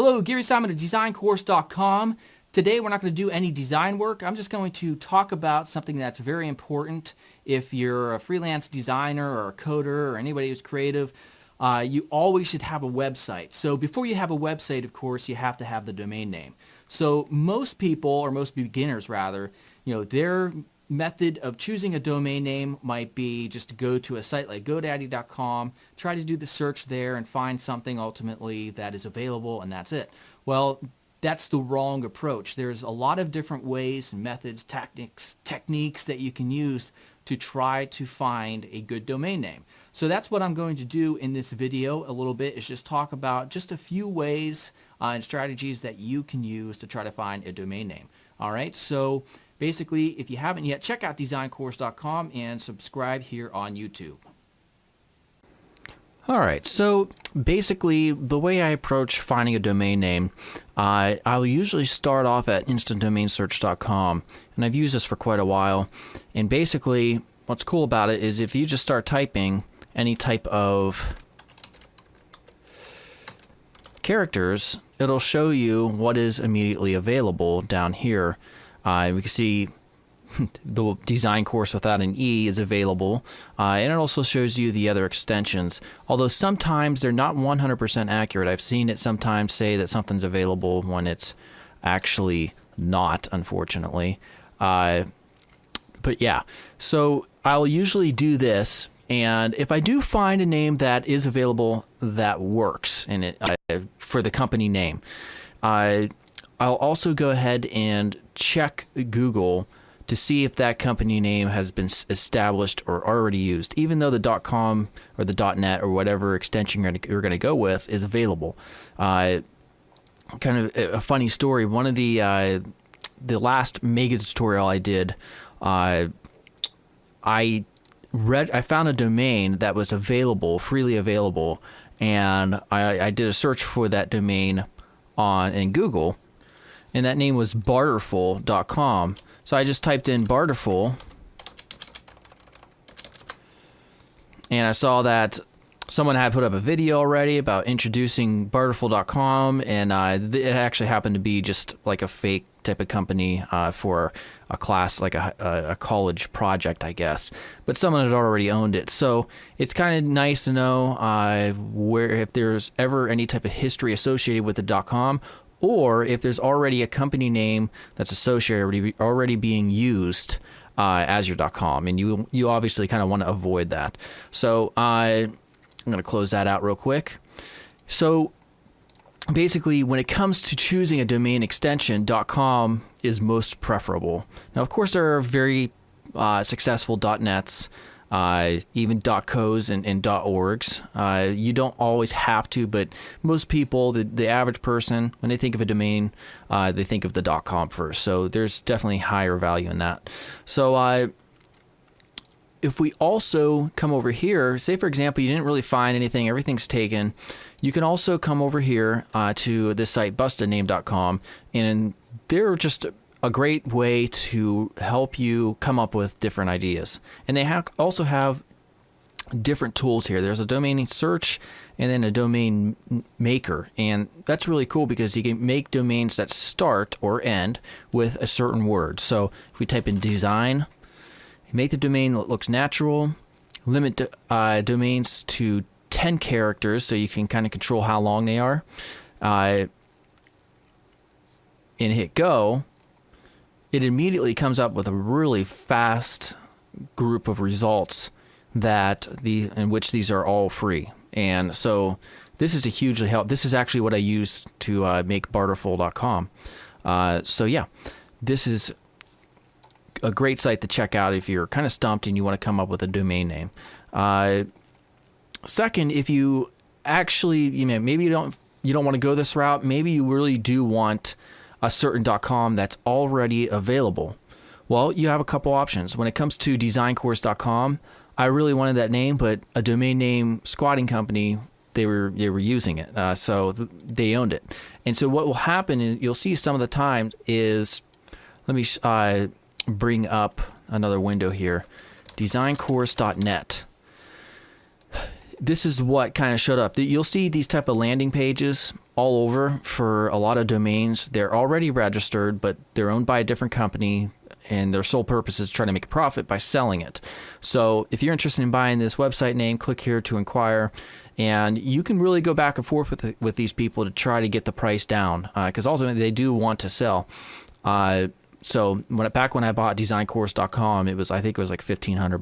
Hello, Gary Simon of DesignCourse.com. Today we're not going to do any design work. I'm just going to talk about something that's very important. If you're a freelance designer or a coder or anybody who's creative, you always should have a website. So before you have a website, of course, you have to have the domain name. So most people, or most beginners rather, their method of choosing a domain name might be just to go to a site like GoDaddy.com, try to do the search there and find something ultimately that is available, and that's it. Well, that's the wrong approach. There's a lot of different ways, methods, techniques that you can use to try to find a good domain name. So that's what I'm going to do in this video a little bit, is just talk about just a few ways and strategies that you can use to try to find a domain name. All right, so basically, if you haven't yet, check out DesignCourse.com and subscribe here on YouTube. All right, so basically, the way I approach finding a domain name, I'll usually start off at instantdomainsearch.com, and I've used this for quite a while. And basically, what's cool about it is if you just start typing any type of characters, it'll show you what is immediately available down here. We can see the design course without an E is available, and it also shows you the other extensions, although sometimes they're not 100% accurate. I've seen it sometimes say that something's available when it's actually not, unfortunately. But yeah, so I'll usually do this, and if I do find a name that is available that works in it for the company name, I'll also go ahead and check Google to see if that company name has been established or already used, even though the .com or the .net or whatever extension you're going to go with is available. Kind of a funny story. One of the last Mega tutorial I did, I found a domain that was available, freely available, and I did a search for that domain in Google, and that name was barterful.com. So I just typed in Barterful, and I saw that someone had put up a video already about introducing Barterful.com, and it actually happened to be just like a fake type of company for a class, like a college project, I guess. But someone had already owned it. So it's kind of nice to know if there's ever any type of history associated with the .com, or if there's already a company name that's associated already being used as your .com, and you obviously kind of want to avoid that. So I'm going to close that out real quick. So basically, when it comes to choosing a domain extension, .com is most preferable. Now, of course, there are very successful .nets, even .cos and .orgs. You don't always have to, but most people, the average person, when they think of a domain, they think of the .com first. So there's definitely higher value in that. So if we also come over here, say for example, you didn't really find anything, everything's taken, you can also come over here to this site, bustaname.com, and they're just a great way to help you come up with different ideas. And they also have different tools here. There's a domain search and then a domain maker. And that's really cool because you can make domains that start or end with a certain word. So if we type in design, make the domain that looks natural, limit domains to 10 characters so you can kind of control how long they are, and hit go. It immediately comes up with a really fast group of results in which these are all free. And so this is a hugely help. This is actually what I used to make barterful.com. So yeah, this is a great site to check out if you're kind of stumped and you want to come up with a domain name. Second, if you actually, maybe you don't want to go this route, maybe you really do want a certain .com that's already available. Well, you have a couple options. When it comes to designcourse.com, I really wanted that name, but a domain name squatting company, they were using it, so they owned it. And so what will happen is you'll see some of the times is, let me bring up another window here, designcourse.net. this is what kind of showed up. You'll see these type of landing pages all over for a lot of domains. They're already registered, but they're owned by a different company, and their sole purpose is trying to make a profit by selling it. So if you're interested in buying this website name, click here to inquire. And you can really go back and forth with these people to try to get the price down, because ultimately they do want to sell. So back when I bought designcourse.com, I think it was like $1,500.